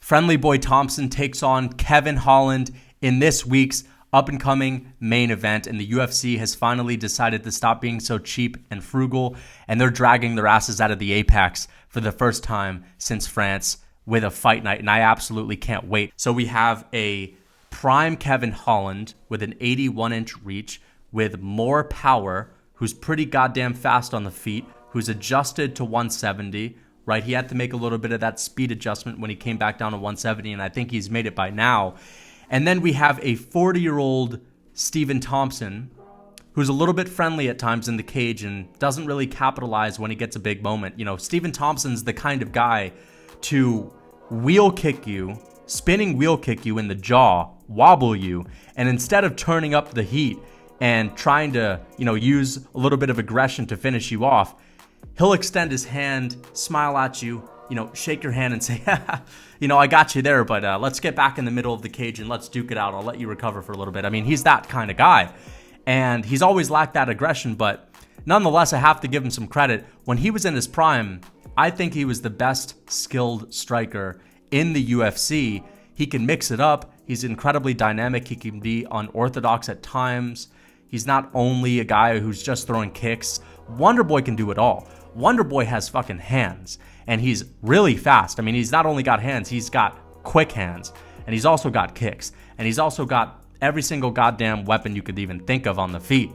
FriendlyBoy Thompson takes on Kevin Holland in this week's up-and-coming main event, and the UFC has finally decided to stop being so cheap and frugal, and they're dragging their asses out of the apex for the first time since France with a fight night, and I absolutely can't wait. So we have a prime Kevin Holland with an 81-inch reach, with more power, who's pretty goddamn fast on the feet, who's adjusted to 170, right? He had to make a little bit of that speed adjustment when he came back down to 170, and I think he's made it by now. And then we have a 40-year-old Stephen Thompson, who's a little bit friendly at times in the cage and doesn't really capitalize when he gets a big moment. You know, Stephen Thompson's the kind of guy to wheel kick you, spinning wheel kick you in the jaw, wobble you, and instead of turning up the heat and trying to, use a little bit of aggression to finish you off, he'll extend his hand, smile at you, shake your hand and say, I got you there, but let's get back in the middle of the cage and let's duke it out. I'll let you recover for a little bit. I mean, he's that kind of guy. And he's always lacked that aggression, but nonetheless, I have to give him some credit. When he was in his prime, I think he was the best skilled striker in the UFC. He can mix it up. He's incredibly dynamic. He can be unorthodox at times. He's not only a guy who's just throwing kicks. Wonderboy can do it all. Wonderboy has fucking hands, and he's really fast. I mean, he's not only got hands, he's got quick hands, and he's also got kicks, and he's also got every single goddamn weapon you could even think of on the feet.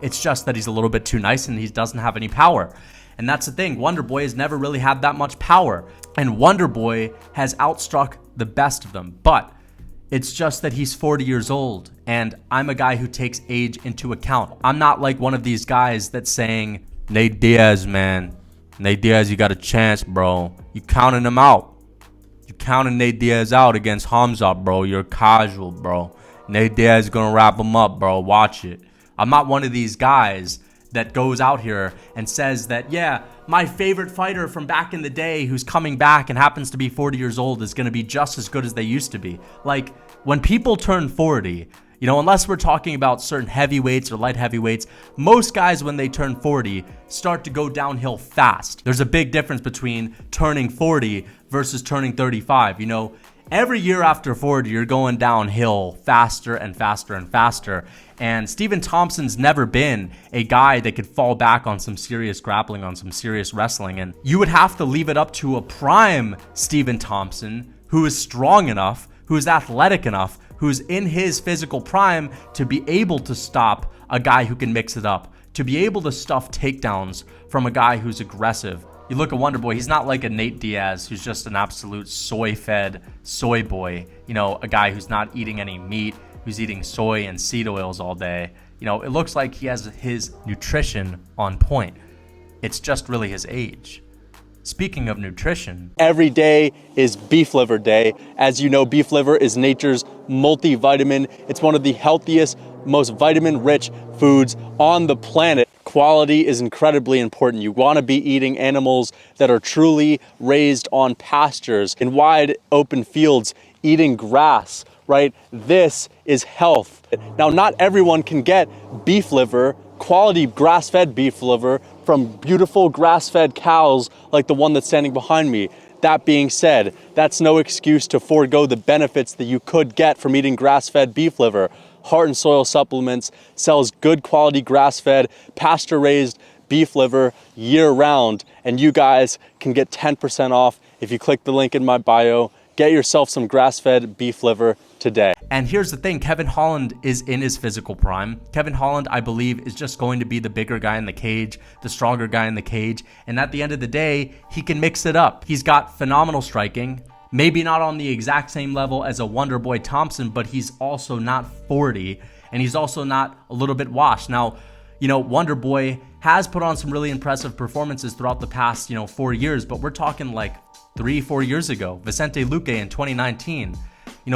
It's just that he's a little bit too nice and he doesn't have any power. And that's the thing, Wonderboy has never really had that much power, and Wonderboy has outstruck the best of them, but it's just that he's 40 years old, and I'm a guy who takes age into account. I'm not like one of these guys that's saying, Nate Diaz, man. Nate Diaz, you got a chance, bro. You counting him out. You counting Nate Diaz out against Hamza, bro. You're casual, bro. Nate Diaz is going to wrap him up, bro. Watch it. I'm not one of these guys that goes out here and says that, yeah, my favorite fighter from back in the day who's coming back and happens to be 40 years old is going to be just as good as they used to be. Like, when people turn 40, unless we're talking about certain heavyweights or light heavyweights, most guys, when they turn 40, start to go downhill fast. There's a big difference between turning 40 versus turning 35. Every year after 40, you're going downhill faster and faster and faster. And Stephen Thompson's never been a guy that could fall back on some serious grappling, on some serious wrestling. And you would have to leave it up to a prime Stephen Thompson who is strong enough, who's athletic enough, who's in his physical prime to be able to stop a guy who can mix it up, to be able to stuff takedowns from a guy who's aggressive. You look at Wonderboy, he's not like a Nate Diaz who's just an absolute soy-fed soy boy, a guy who's not eating any meat, who's eating soy and seed oils all day. It looks like he has his nutrition on point. It's just really his age. Speaking of nutrition, every day is beef liver day. As you know, beef liver is nature's multivitamin. It's one of the healthiest, most vitamin-rich foods on the planet. Quality is incredibly important. You want to be eating animals that are truly raised on pastures, in wide open fields, eating grass, right? This is health. Now, not everyone can get beef liver, quality grass-fed beef liver, from beautiful grass-fed cows like the one that's standing behind me. That being said, that's no excuse to forego the benefits that you could get from eating grass-fed beef liver. Heart and Soil Supplements sells good quality grass-fed, pasture-raised beef liver year-round, and you guys can get 10% off if you click the link in my bio. Get yourself some grass-fed beef liver today. And here's the thing, Kevin Holland is in his physical prime. Kevin Holland, I believe, is just going to be the bigger guy in the cage, the stronger guy in the cage, and at the end of the day, he can mix it up. He's got phenomenal striking, maybe not on the exact same level as a Wonderboy Thompson, but he's also not 40, and he's also not a little bit washed. Now, Wonderboy has put on some really impressive performances throughout the past, 4 years, but we're talking like 3-4 years ago. Vicente Luque in 2019,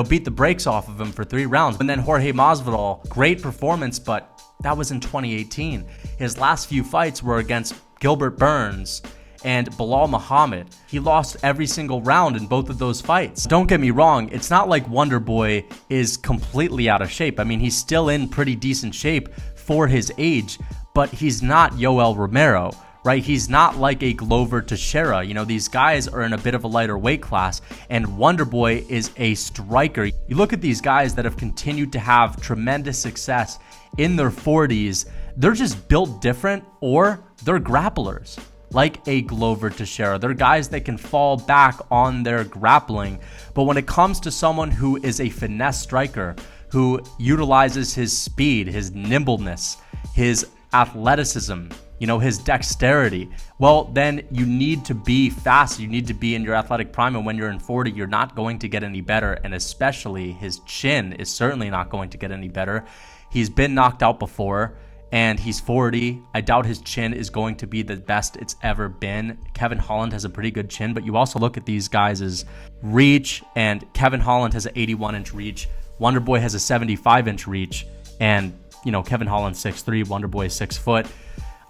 beat the brakes off of him for 3 rounds. And then Jorge Masvidal, great performance, but that was in 2018. His last few fights were against Gilbert Burns and Bilal Muhammad. He lost every single round in both of those fights. Don't get me wrong, it's not like Wonderboy is completely out of shape. I mean, he's still in pretty decent shape for his age, but he's not Yoel Romero, right? He's not like a Glover Teixeira. You know, these guys are in a bit of a lighter weight class, and Wonderboy is a striker. You look at these guys that have continued to have tremendous success in their 40s, they're just built different, or they're grapplers like a Glover Teixeira. They're guys that can fall back on their grappling. But when it comes to someone who is a finesse striker, who utilizes his speed, his nimbleness, his athleticism, you know, his dexterity, well, then you need to be fast. You need to be in your athletic prime. And when you're in 40, you're not going to get any better. And especially his chin is certainly not going to get any better. He's been knocked out before, and he's 40. I doubt his chin is going to be the best it's ever been. Kevin Holland has a pretty good chin, but you also look at these guys' reach, and Kevin Holland has an 81-inch reach. Wonderboy has a 75-inch reach, and, you know, Kevin Holland's 6'3", Wonderboy is 6 foot.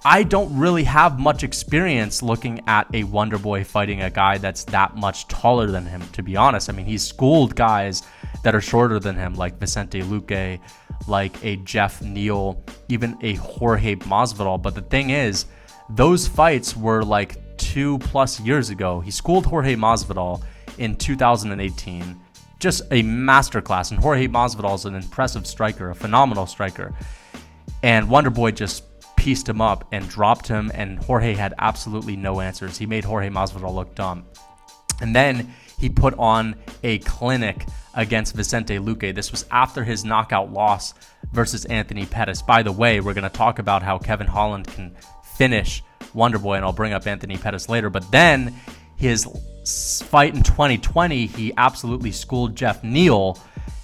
I don't really have much experience looking at a Wonderboy fighting a guy that's that much taller than him, to be honest. I mean, he's schooled guys that are shorter than him, like Vicente Luque, like a Jeff Neal, even a Jorge Masvidal. But the thing is, those fights were like 2+ years ago. He schooled Jorge Masvidal in 2018. Just a masterclass. And Jorge Masvidal is an impressive striker, a phenomenal striker. And Wonderboy just pieced him up and dropped him, and Jorge had absolutely no answers. He made Jorge Masvidal look dumb. And then he put on a clinic against Vicente Luque. This was after his knockout loss versus Anthony Pettis. By the way, we're going to talk about how Kevin Holland can finish Wonderboy, and I'll bring up Anthony Pettis later. But then his fight in 2020, he absolutely schooled Jeff Neal,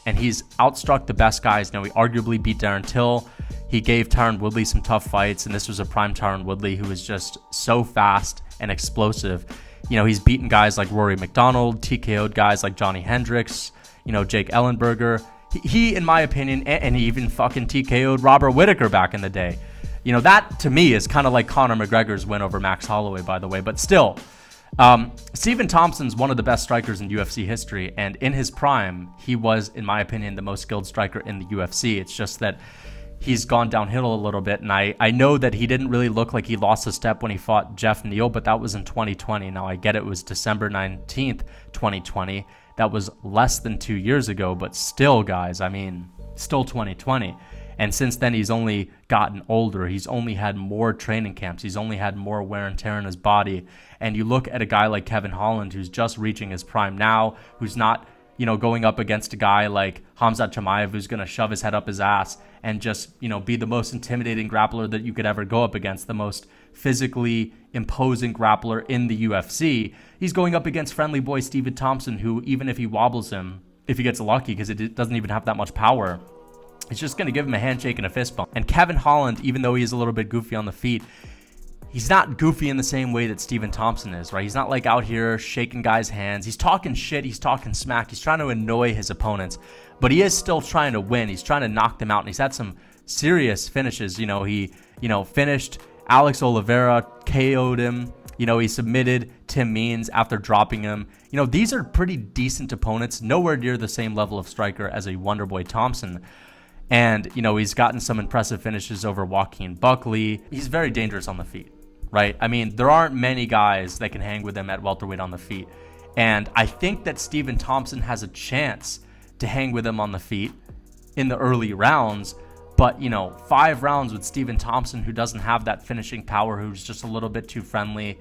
and he's outstruck the best guys. Now, he arguably beat Darren Till. He gave Tyron Woodley some tough fights, and this was a prime Tyron Woodley who was just so fast and explosive. You know, he's beaten guys like Rory McDonald, TKO'd guys like Johnny Hendricks, you know, Jake Ellenberger. He, in my opinion, and he even fucking TKO'd Robert Whittaker back in the day. You know, that to me is kind of like Conor McGregor's win over Max Holloway, by the way. But still, Stephen Thompson's one of the best strikers in UFC history, and in his prime, he was, in my opinion, the most skilled striker in the UFC. It's just that he's gone downhill a little bit, and I know that he didn't really look like he lost a step when he fought Jeff Neal, but that was in 2020. Now, I get it was December 19th, 2020. That was less than 2 years ago, but still, guys, I mean, still 2020. And since then, he's only gotten older. He's only had more training camps. He's only had more wear and tear in his body. And you look at a guy like Kevin Holland, who's just reaching his prime now, who's not, you know, going up against a guy like Khamzat Chimaev, who's going to shove his head up his ass and just, you know, be the most intimidating grappler that you could ever go up against, the most physically imposing grappler in the UFC. He's going up against FriendlyBoy Stephen Thompson, who, even if he wobbles him, if he gets lucky, because it doesn't even have that much power, it's just going to give him a handshake and a fist bump. And Kevin Holland, even though he is a little bit goofy on the feet, he's not goofy in the same way that Stephen Thompson is, right? He's not like out here shaking guys' hands. He's talking shit. He's talking smack. He's trying to annoy his opponents, but he is still trying to win. He's trying to knock them out, and he's had some serious finishes. You know, he, finished Alex Oliveira, KO'd him. You know, he submitted Tim Means after dropping him. You know, these are pretty decent opponents, nowhere near the same level of striker as a Wonderboy Thompson. And, you know, he's gotten some impressive finishes over Joaquin Buckley. He's very dangerous on the feet, right? I mean, there aren't many guys that can hang with him at welterweight on the feet. And I think that Stephen Thompson has a chance to hang with him on the feet in the early rounds. But, 5 rounds with Stephen Thompson, who doesn't have that finishing power, who's just a little bit too friendly,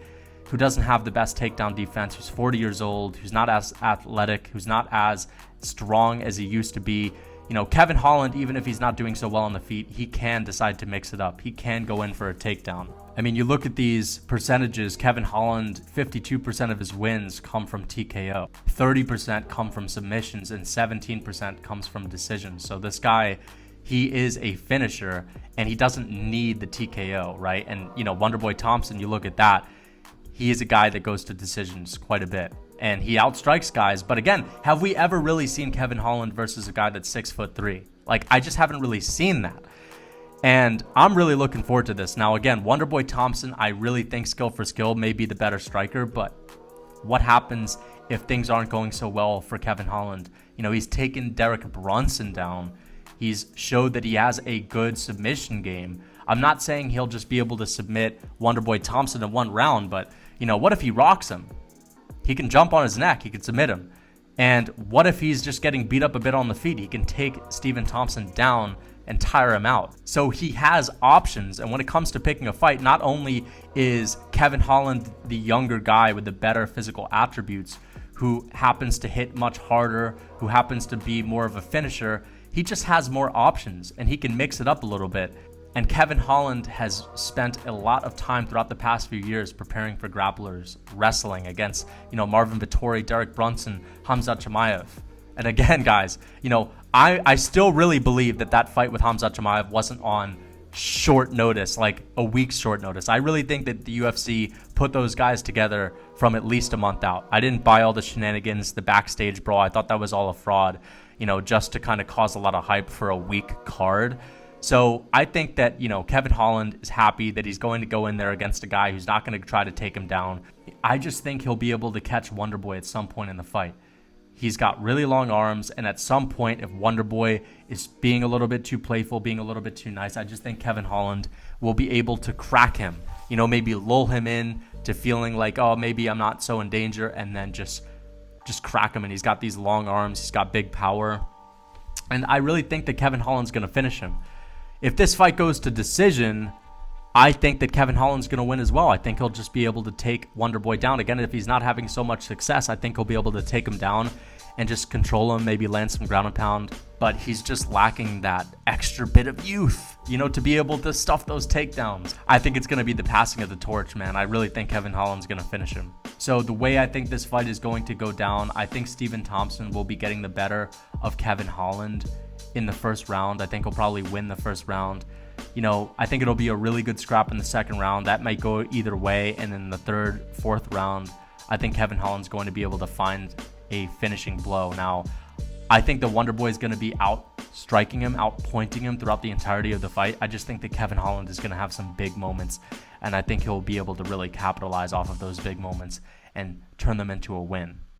who doesn't have the best takedown defense, who's 40 years old, who's not as athletic, who's not as strong as he used to be. Kevin Holland, even if he's not doing so well on the feet, he can decide to mix it up. He can go in for a takedown. I mean, you look at these percentages, Kevin Holland, 52% of his wins come from TKO, 30% come from submissions, and 17% comes from decisions. So this guy, he is a finisher, and he doesn't need the TKO, right? And, Wonderboy Thompson, you look at that, he is a guy that goes to decisions quite a bit. And he outstrikes guys. But again, have we ever really seen Kevin Holland versus a guy that's 6'3"? Like, I just haven't really seen that. And I'm really looking forward to this. Now, again, Wonderboy Thompson, I really think skill for skill may be the better striker. But what happens if things aren't going so well for Kevin Holland? He's taken Derek Brunson down. He's showed that he has a good submission game. I'm not saying he'll just be able to submit Wonderboy Thompson in 1 round, but, what if he rocks him? He can jump on his neck. He can submit him. And what if he's just getting beat up a bit on the feet? He can take Stephen Thompson down and tire him out. So he has options. And when it comes to picking a fight, not only is Kevin Holland the younger guy with the better physical attributes, who happens to hit much harder, who happens to be more of a finisher, he just has more options and he can mix it up a little bit. And Kevin Holland has spent a lot of time throughout the past few years preparing for grapplers, wrestling against, Marvin Vettori, Derek Brunson, Khamzat Chimaev. And again, guys, I still really believe that fight with Khamzat Chimaev wasn't on short notice, like a week's short notice. I really think that the UFC put those guys together from at least a month out. I didn't buy all the shenanigans, the backstage brawl. I thought that was all a fraud, just to kind of cause a lot of hype for a weak card. So I think that, Kevin Holland is happy that he's going to go in there against a guy who's not going to try to take him down. I just think he'll be able to catch Wonderboy at some point in the fight. He's got really long arms, and at some point, if Wonderboy is being a little bit too playful, being a little bit too nice, I just think Kevin Holland will be able to crack him. Maybe lull him in to feeling like, oh, maybe I'm not so in danger, and then just crack him. And he's got these long arms. He's got big power. And I really think that Kevin Holland's going to finish him. If this fight goes to decision, I think that Kevin Holland's going to win as well. I think he'll just be able to take Wonderboy down. Again, if he's not having so much success, I think he'll be able to take him down and just control him, maybe land some ground and pound. But he's just lacking that extra bit of youth, to be able to stuff those takedowns. I think it's going to be the passing of the torch, man. I really think Kevin Holland's going to finish him. So the way I think this fight is going to go down, I think Stephen Thompson will be getting the better of Kevin Holland in the first round. I think he'll probably win the first round. I think it'll be a really good scrap in the second round. That might go either way. And then the third, fourth round, I think Kevin Holland's going to be able to find a finishing blow. Now, I think the Wonderboy is going to be out striking him, out pointing him throughout the entirety of the fight. I just think that Kevin Holland is going to have some big moments, and I think he'll be able to really capitalize off of those big moments and turn them into a win.